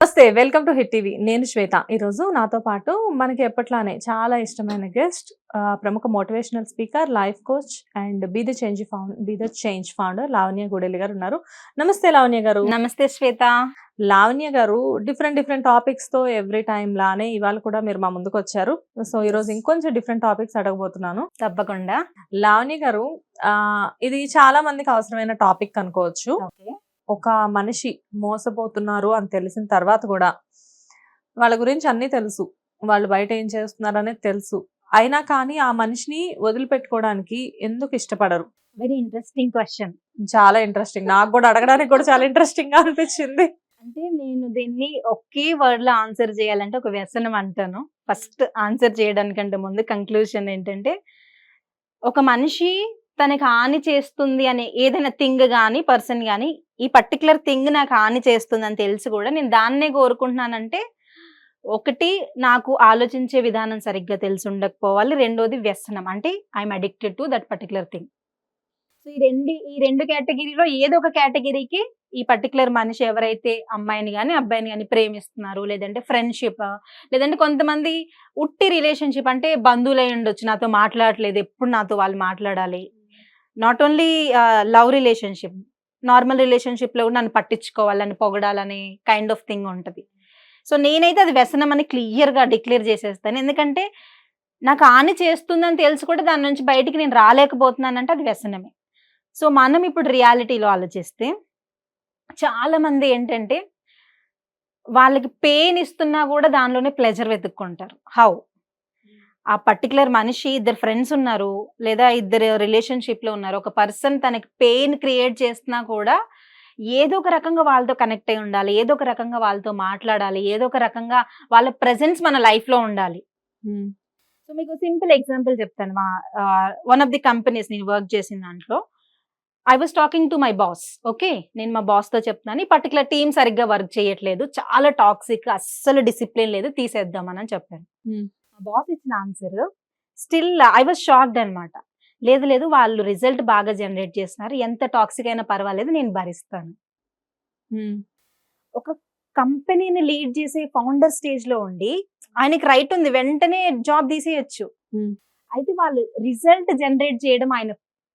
నమస్తే. Welcome to hit TV. నేను శ్వేత. ఈరోజు నాతో పాటు మనకి ఎప్పట్లానే చాలా ఇష్టమైన గెస్ట్ ప్రముఖ motivational speaker, life coach and be the change founder Lavanya Gudelli garu ఉన్నారు. నమస్తే లావణ్య గారు. నమస్తే శ్వేత. లావణ్య గారు డిఫరెంట్ టాపిక్స్ తో ఎవ్రీ టైం లానే ఇవాళ కూడా మీరు మా ముందుకు వచ్చారు. సో ఈ రోజు ఇంకొంచెం డిఫరెంట్ టాపిక్స్ అడగబోతున్నాను. తప్పకుండా. లావణ్య గారు, ఇది చాలా మందికి అవసరమైన టాపిక్ అనుకోవచ్చు. ఓకే. ఒక మనిషి మోసపోతున్నారు అని తెలిసిన తర్వాత కూడా వాళ్ళ గురించి అన్నీ తెలుసు, వాళ్ళు బయట ఏం చేస్తున్నారు అనేది తెలుసు, అయినా కానీ ఆ మనిషిని వదిలిపెట్టుకోవడానికి ఎందుకు ఇష్టపడరు? Very interesting question. చాలా ఇంట్రెస్టింగ్. నాకు కూడా అడగడానికి కూడా చాలా ఇంట్రెస్టింగ్ గా అనిపించింది. అంటే నేను దీన్ని ఒకే వర్డ్ లో ఆన్సర్ చేయాలంటే ఒక వ్యసనం అంటాను. ఫస్ట్ ఆన్సర్ చేయడానికంటే ముందు కంక్లూజన్ ఏంటంటే, ఒక మనిషి తనకి హాని చేస్తుంది అనే ఏదైనా థింగ్ కానీ పర్సన్ కానీ ఈ పర్టికులర్ థింగ్ నాకు హాని చేస్తుంది అని తెలిసి కూడా నేను దాన్నే కోరుకుంటున్నానంటే, ఒకటి నాకు ఆలోచించే విధానం సరిగ్గా తెలిసి ఉండకపోవాలి, రెండోది వ్యసనం అంటే I'm addicted to that particular thing. So ఈ రెండు కేటగిరీలో ఏదో ఒక కేటగిరీకి ఈ పర్టికులర్ మనిషి ఎవరైతే అమ్మాయిని కానీ అబ్బాయిని కానీ ప్రేమిస్తున్నారు, లేదంటే ఫ్రెండ్షిప్, లేదంటే కొంతమంది ఉట్టి రిలేషన్షిప్ అంటే బంధువులై ఉండొచ్చు, నాతో మాట్లాడలేదు, ఎప్పుడు నాతో వాళ్ళు మాట్లాడాలి. Not only love relationship, normal relationship లో కూడా నన్ను పట్టించుకోవాలని పొగడాలని కైండ్ ఆఫ్ థింగ్ ఉంటుంది. సో నేనైతే అది వ్యసనం అని క్లియర్ గా డిక్లేర్ చేసేస్తాను. ఎందుకంటే నాకు హాని చేస్తుందని తెలిసి కూడా దాని నుంచి బయటికి నేను రాలేకపోతున్నానంటే అది వ్యసనమే. సో మనం ఇప్పుడు రియాలిటీలో ఆలోచిస్తే చాలా మంది ఏంటంటే వాళ్ళకి పెయిన్ ఇస్తున్నా కూడా దానిలోనే ప్లెజర్ వెతుక్కుంటారు. హౌ? ఆ పర్టికులర్ మనిషి, ఇద్దరు ఫ్రెండ్స్ ఉన్నారు లేదా ఇద్దరు రిలేషన్షిప్ లో ఉన్నారు, ఒక పర్సన్ తనకి పెయిన్ క్రియేట్ చేస్తున్నా కూడా ఏదో ఒక రకంగా వాళ్ళతో కనెక్ట్ అయి ఉండాలి, ఏదో ఒక రకంగా వాళ్ళతో మాట్లాడాలి, ఏదో ఒక రకంగా వాళ్ళ ప్రెజెన్స్ మన లైఫ్ లో ఉండాలి. సో మీకు సింపుల్ ఎగ్జాంపుల్ చెప్తాను. మా వన్ ఆఫ్ ది కంపెనీస్ నేను వర్క్ చేసిన దాంట్లో I was talking to my boss. Okay, నేను మా బాస్ తో చెప్తున్నాను, ఈ పర్టికులర్ టీమ్ సరిగ్గా వర్క్ చేయట్లేదు, చాలా టాక్సిక్, అస్సలు డిసిప్లిన్ లేదు, తీసేద్దామని చెప్పాను. మా బాస్ ఇచ్చిన answer still I was shocked అనమాట. లేదు లేదు, వాళ్ళు రిజల్ట్ బాగా జనరేట్ చేస్తున్నారు, ఎంత టాక్సిక్ అయినా పర్వాలేదు, నేను భరిస్తాను. ఒక కంపెనీని లీడ్ చేసే ఫౌండర్ స్టేజ్ లో ఉండి ఆయనకి రైట్ ఉంది, వెంటనే జాబ్ తీసేయచ్చు. అయితే వాళ్ళు రిజల్ట్ జనరేట్ చేయడం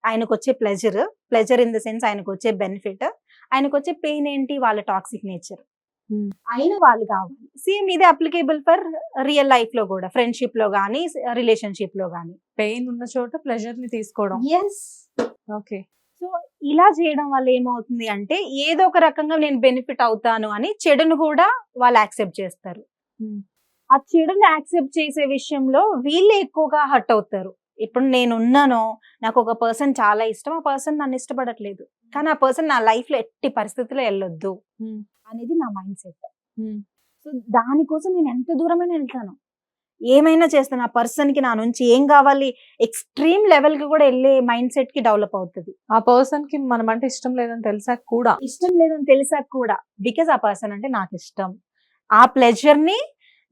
ఆయనకు వచ్చే ప్లెజర్ ఇన్ ద సెన్స్ ఆయనకు వచ్చే బెనిఫిట్, ఆయనకు వచ్చే పెయిన్ ఏంటి? వాళ్ళ టాక్సిక్ నేచర్. అయినా వాళ్ళు కావాలి. సేమ్ ఇదే అప్లికేబుల్ ఫర్ రియల్ లైఫ్ లో కూడా, ఫ్రెండ్షిప్ లో గానీ రిలేషన్షిప్ లో గానీ. పెయిన్ ఉన్న చోట ప్లెజర్ ని తీసుకోవడం. ఎస్. ఓకే. సో ఇలా చేయడం వల్ల ఏమవుతుంది అంటే, ఏదో ఒక రకంగా నేను బెనిఫిట్ అవుతాను అని చెడును కూడా వాళ్ళు యాక్సెప్ట్ చేస్తారు. ఆ చెడుని యాక్సెప్ట్ చేసే విషయంలో వీళ్ళే ఎక్కువగా హర్ట్ అవుతారు. ఇప్పుడు నేను ఉన్నానో, నాకు ఒక పర్సన్ చాలా ఇష్టం, ఆ పర్సన్ నన్ను ఇష్టపడట్లేదు, కానీ ఆ పర్సన్ నా లైఫ్ లో ఎట్టి పరిస్థితుల్లో వెళ్ళొద్దు అనేది నా మైండ్ సెట్. సో దానికోసం నేను ఎంత దూరమైనా వెళ్తాను, ఏమైనా చేస్తాను. ఆ పర్సన్ కి నా నుంచి ఏం కావాలి, ఎక్స్ట్రీమ్ లెవెల్ కి కూడా వెళ్ళే మైండ్ సెట్ కి డెవలప్ అవుతుంది. ఆ పర్సన్ కి మనం అంటే ఇష్టం లేదని తెలిసాక కూడా బికాజ్ ఆ పర్సన్ అంటే నాకు ఇష్టం, ఆ ప్లెజర్ ని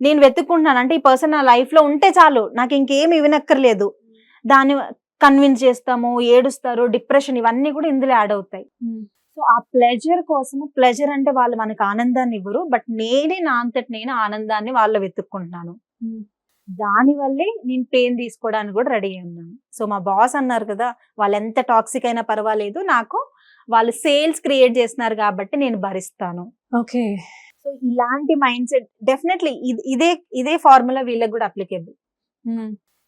నేను వెతుక్కుంటున్నాను. అంటే ఈ పర్సన్ నా లైఫ్ లో ఉంటే చాలు, నాకు ఇంకేం ఇవ్వనక్కర్లేదు. దాన్ని కన్విన్స్ చేస్తాము, ఏడుస్తారు, డిప్రెషన్, ఇవన్నీ కూడా ఇందులో యాడ్ అవుతాయి. సో ఆ ప్లెజర్ కోసము, ప్లెజర్ అంటే వాళ్ళు మనకు ఆనందాన్ని ఇవ్వరు, బట్ నేనే నా అంతటి నేను ఆనందాన్ని వాళ్ళు వెతుక్కుంటున్నాను. దానివల్లే నేను పెయిన్ తీసుకోవడానికి కూడా రెడీ అయి ఉన్నాను. సో మా బాస్ అన్నారు కదా, వాళ్ళు ఎంత టాక్సిక్ అయినా పర్వాలేదు, నాకు వాళ్ళు సేల్స్ క్రియేట్ చేస్తున్నారు కాబట్టి నేను భరిస్తాను. ఓకే. సో ఇలాంటి మైండ్ సెట్ డెఫినెట్లీ ఇదే ఫార్ములా వీళ్ళకి కూడా అప్లికేబుల్.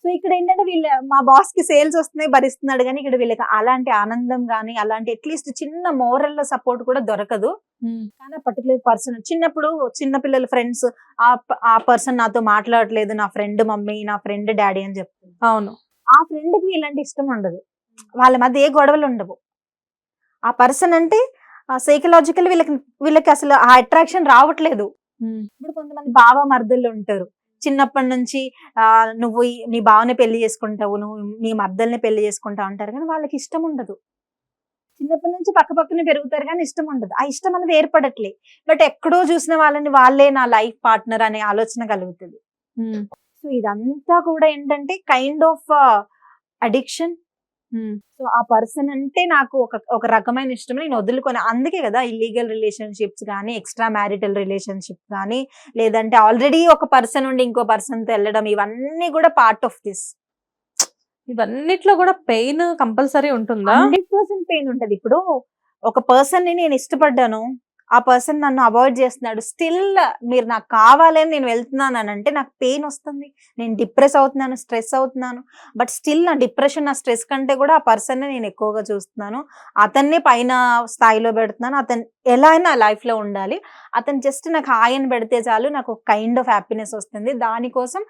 సో ఇక్కడ ఏంటంటే మా బాస్ కి సేల్స్ వస్తున్నాయి, భరిస్తున్నాడు, కానీ ఇక్కడ వీళ్ళకి అలాంటి ఆనందం కానీ అలాంటి అట్లీస్ట్ చిన్న మోరల్ సపోర్ట్ కూడా దొరకదు. కానీ పర్టికులర్ పర్సన్, చిన్నప్పుడు చిన్న పిల్లల ఫ్రెండ్స్, ఆ పర్సన్ నాతో మాట్లాడట్లేదు, నా ఫ్రెండ్ మమ్మీ, నా ఫ్రెండ్ డాడీ అని చెప్తుంది. అవును. ఆ ఫ్రెండ్ కి ఇలాంటి ఇష్టం ఉండదు, వాళ్ళ మధ్య ఏ గొడవలు ఉండవు. ఆ పర్సన్ అంటే సైకలాజికల్ వీళ్ళకి అసలు ఆ అట్రాక్షన్ రావట్లేదు. ఇప్పుడు కొంతమంది బావ మర్దళ్ళు ఉంటారు, చిన్నప్పటి నుంచి నువ్వు నీ బావని పెళ్లి చేసుకుంటావు, నువ్వు నీ మర్దల్ని పెళ్లి చేసుకుంటావు అంటారు, కానీ వాళ్ళకి ఇష్టం ఉండదు. చిన్నప్పటి నుంచి పక్కనే పెరుగుతారు కానీ ఇష్టం ఉండదు. ఆ ఇష్టం అనేది ఏర్పడట్లే, బట్ ఎక్కడో చూసిన వాళ్ళని వాళ్ళే నా లైఫ్ పార్ట్నర్ అనే ఆలోచన కలుగుతుంది. సో ఇదంతా కూడా ఏంటంటే కైండ్ ఆఫ్ అడిక్షన్, సో ఆ పర్సన్ అంటే నాకు ఒక రకమైన ఇష్టం, నేను వదులుకొని, అందుకే కదా ఇల్లీగల్ రిలేషన్షిప్స్ కానీ, ఎక్స్ట్రా మ్యారిటల్ రిలేషన్షిప్ కానీ, లేదంటే ఆల్రెడీ ఒక పర్సన్ ఉండి ఇంకో పర్సన్ తో వెళ్ళడం, ఇవన్నీ కూడా పార్ట్ ఆఫ్ దిస్. ఇవన్నిట్లో కూడా పెయిన్ కంపల్సరీ ఉంటుందా? 100% పెయిన్ ఉంటది. ఇప్పుడు ఒక పర్సన్ ని నేను ఇష్టపడ్డాను, ఆ పర్సన్ నన్ను అవాయిడ్ చేస్తున్నాడు, స్టిల్ మీరు నాకు కావాలని నేను వెళ్తున్నాను అని అంటే నాకు పెయిన్ వస్తుంది, నేను డిప్రెస్ అవుతున్నాను, స్ట్రెస్ అవుతున్నాను. బట్ స్టిల్ నా డిప్రెషన్, నా స్ట్రెస్ కంటే కూడా ఆ పర్సన్ నేను ఎక్కువగా చూస్తున్నాను, అతన్ని పైన స్థాయిలో పెడుతున్నాను, అతను ఎలా అయినా లైఫ్ లో ఉండాలి, అతను జస్ట్ నాకు హాయ్ అని పెడితే చాలు, నాకు ఒక కైండ్ ఆఫ్ హ్యాపీనెస్ వస్తుంది, దానికోసం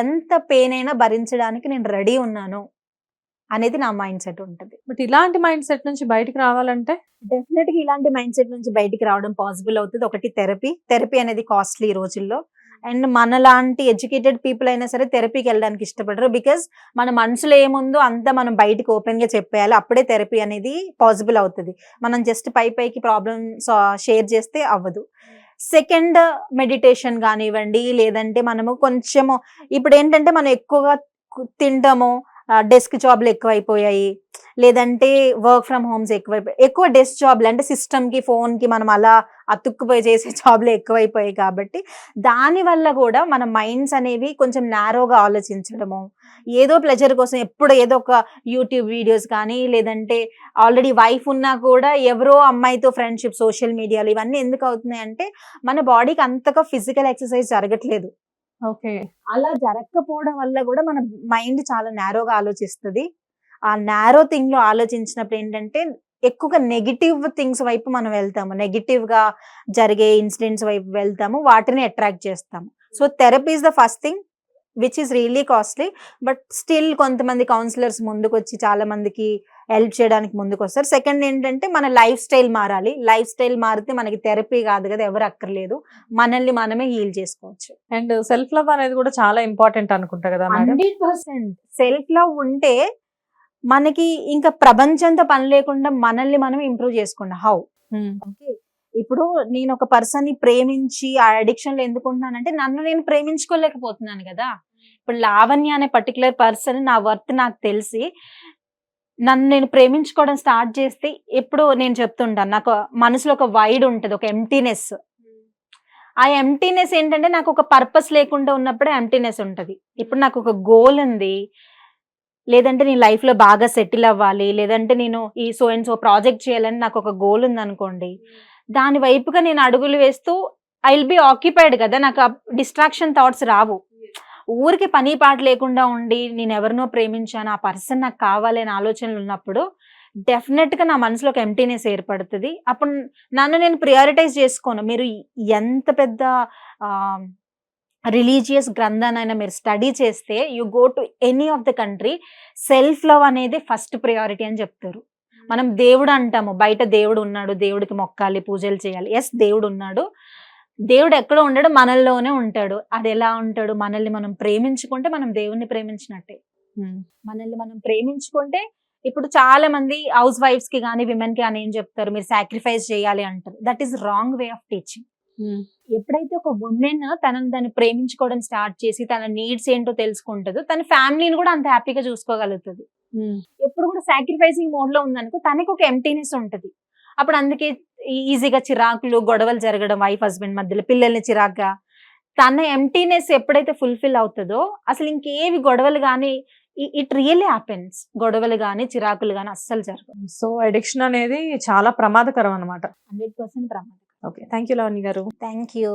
ఎంత పెయిన్ అయినా భరించడానికి నేను రెడీ ఉన్నాను అనేది నా మైండ్ సెట్ ఉంటుంది. బట్ ఇలాంటి మైండ్ సెట్ నుంచి బయటికి రావాలంటే డెఫినెట్ గా ఇలాంటి మైండ్ సెట్ నుంచి బయటికి రావడం పాసిబుల్ అవుతుంది. ఒకటి థెరపీ అనేది కాస్ట్లీ ఈ రోజుల్లో, అండ్ మనలాంటి ఎడ్యుకేటెడ్ పీపుల్ అయినా సరే థెరపీకి వెళ్ళడానికి ఇష్టపడరు. బికాస్ మన మనసులో ఏముందో అంతా మనం బయటకు ఓపెన్ గా చెప్పేయాలి, అప్పుడే థెరపీ అనేది పాసిబుల్ అవుతుంది. మనం జస్ట్ పైకి ప్రాబ్లమ్ షేర్ చేస్తే అవ్వదు. సెకండ్, మెడిటేషన్ కానివ్వండి, లేదంటే మనము కొంచెము, ఇప్పుడు ఏంటంటే మనం ఎక్కువగా తింటాము, డెస్క్ జాబ్లు ఎక్కువైపోయాయి, లేదంటే వర్క్ ఫ్రమ్ హోమ్స్ ఎక్కువ డెస్క్ జాబ్లు అంటే సిస్టమ్ కి, ఫోన్ కి మనం అలా అతుక్కుపోయి చేసే జాబ్లు ఎక్కువైపోయాయి. కాబట్టి దాని వల్ల కూడా మన మైండ్స్ అనేవి కొంచెం నారోగా ఆలోచించడము, ఏదో ప్లెజర్ కోసం ఎప్పుడు ఏదో ఒక యూట్యూబ్ వీడియోస్ కానీ, లేదంటే ఆల్రెడీ వైఫ్ ఉన్నా కూడా ఎవరో అమ్మాయితో ఫ్రెండ్షిప్, సోషల్ మీడియాలో, ఇవన్నీ ఎందుకు అవుతున్నాయి అంటే మన బాడీకి అంతగా ఫిజికల్ ఎక్సర్సైజ్ జరగట్లేదు. ఓకే, అలా జరగకపోవడం వల్ల కూడా మన మైండ్ చాలా నారోగా ఆలోచిస్తుంది. ఆ నారో థింగ్ లో ఆలోచించినప్పుడు ఏంటంటే ఎక్కువగా నెగిటివ్ థింగ్స్ వైపు మనం వెళ్తాము, నెగిటివ్ గా జరిగే ఇన్సిడెంట్స్ వైపు వెళ్తాము, వాటిని అట్రాక్ట్ చేస్తాము. So therapy is the first thing which is really costly. But still కొంతమంది కౌన్సిలర్స్ ముందుకు వచ్చి చాలా మందికి హెల్ప్ చేయడానికి ముందుకు వస్తారు. సెకండ్ ఏంటంటే మన లైఫ్ స్టైల్ మారాలి, లైఫ్ స్టైల్ మారితే మనకి థెరపీ కాదు కదా, ఎవరు అక్కర్లేదు, మనల్ని మనమే హీల్ చేసుకోవచ్చు. అండ్ సెల్ఫ్ లవ్ అనేది కూడా చాలా ఇంపార్టెంట్ అనుకుంటా కదా మేడం? 100% సెల్ఫ్ లవ్ ఉంటే మనకి ఇంకా ప్రపంచంతో పని లేకుండా మనల్ని మనం ఇంప్రూవ్ చేసుకుంటాం. హౌ? ఓకే, ఇప్పుడు నేను ఒక పర్సన్ ని ప్రేమించి ఆ అడిక్షన్ లో ఎందుకుంటున్నానంటే నన్ను నేను ప్రేమించుకోలేకపోతున్నాను కదా. ఇప్పుడు లావణ్య అనే పర్టికులర్ పర్సన్, నా వర్త్ నాకు తెలిసి నన్ను నేను ప్రేమించుకోవడం స్టార్ట్ చేస్తే, ఎప్పుడు నేను చెప్తుంటాను, నాకు మనసులో ఒక వైడ్ ఉంటది, ఒక ఎంప్టీనెస్. ఆ ఎంప్టీనెస్ ఏంటంటే నాకు ఒక పర్పస్ లేకుండా ఉన్నప్పుడే ఎంప్టీనెస్ ఉంటది. ఇప్పుడు నాకు ఒక గోల్ ఉంది, లేదంటే నేను లైఫ్ లో బాగా సెటిల్ అవ్వాలి, లేదంటే నేను ఈ సో అండ్ సో ప్రాజెక్ట్ చేయాలని నాకు ఒక గోల్ ఉంది అనుకోండి, దాని వైపుగా నేను అడుగులు వేస్తూ ఐ విల్ బి ఆక్యుపైడ్ కదా, నాకు డిస్ట్రాక్షన్ థాట్స్ రావు. ఊరికి పని పాట లేకుండా ఉండి నేను ఎవరినో ప్రేమించాను, ఆ పర్సన్ నాకు కావాలి అనే ఆలోచనలు ఉన్నప్పుడు డెఫినెట్ గా నా మనసులో ఒక ఎంప్టీనెస్ ఏర్పడుతుంది. అప్పుడు నన్ను నేను ప్రియారిటైజ్ చేసుకోను. మీరు ఎంత పెద్ద రిలీజియస్ గ్రంథానైనా మీరు స్టడీ చేస్తే, you go to any of the country, self love అనేది ఫస్ట్ ప్రియారిటీ అని చెప్తారు. మనం దేవుడు అంటాము, బయట దేవుడు ఉన్నాడు, దేవుడికి మొక్కాలి, పూజలు చేయాలి. ఎస్, దేవుడు ఉన్నాడు, దేవుడు ఎక్కడో ఉండడు, మనల్లోనే ఉంటాడు. అది ఎలా ఉంటాడు? మనల్ని మనం ప్రేమించుకుంటే మనం దేవుణ్ణి ప్రేమించినట్టే. మనల్ని మనం ప్రేమించుకుంటే, ఇప్పుడు చాలా మంది హౌస్ వైఫ్స్ కి కానీ, విమెన్ కి కానీ ఏం చెప్తారు, మీరు సాక్రిఫైస్ చేయాలి అంటారు. That is wrong way of teaching. ఎప్పుడైతే ఒక ఉమెన్ తనని దాన్ని ప్రేమించుకోవడం స్టార్ట్ చేసి తన నీడ్స్ ఏంటో తెలుసుకుంటుందో, తన ఫ్యామిలీని కూడా అంత హ్యాపీగా చూసుకోగలుగుతుంది. ఎప్పుడు కూడా సాక్రిఫైసింగ్ మోడ్ లో ఉందనుకో, తనకి ఒక ఎంప్టీనెస్ ఉంటది. అప్పుడు అందుకే ఈజీగా చిరాకులు, గొడవలు జరగడం వైఫ్ హస్బెండ్ మధ్యలో, పిల్లల్ని చిరాగ్గా, తన ఎంప్టీనెస్ ఎప్పుడైతే ఫుల్ఫిల్ అవుతుందో అసలు ఇంకేవి గొడవలు కానీ, ఇట్ రియల్లీ హ్యాపెన్స్. గొడవలు కానీ, చిరాకులు కానీ అస్సలు జరగదు. సో అడిక్షన్ అనేది చాలా ప్రమాదకరం అన్నమాట. 100% ప్రమాదం. ఓకే, థ్యాంక్ యూ లావణ్య గారు. Thank you.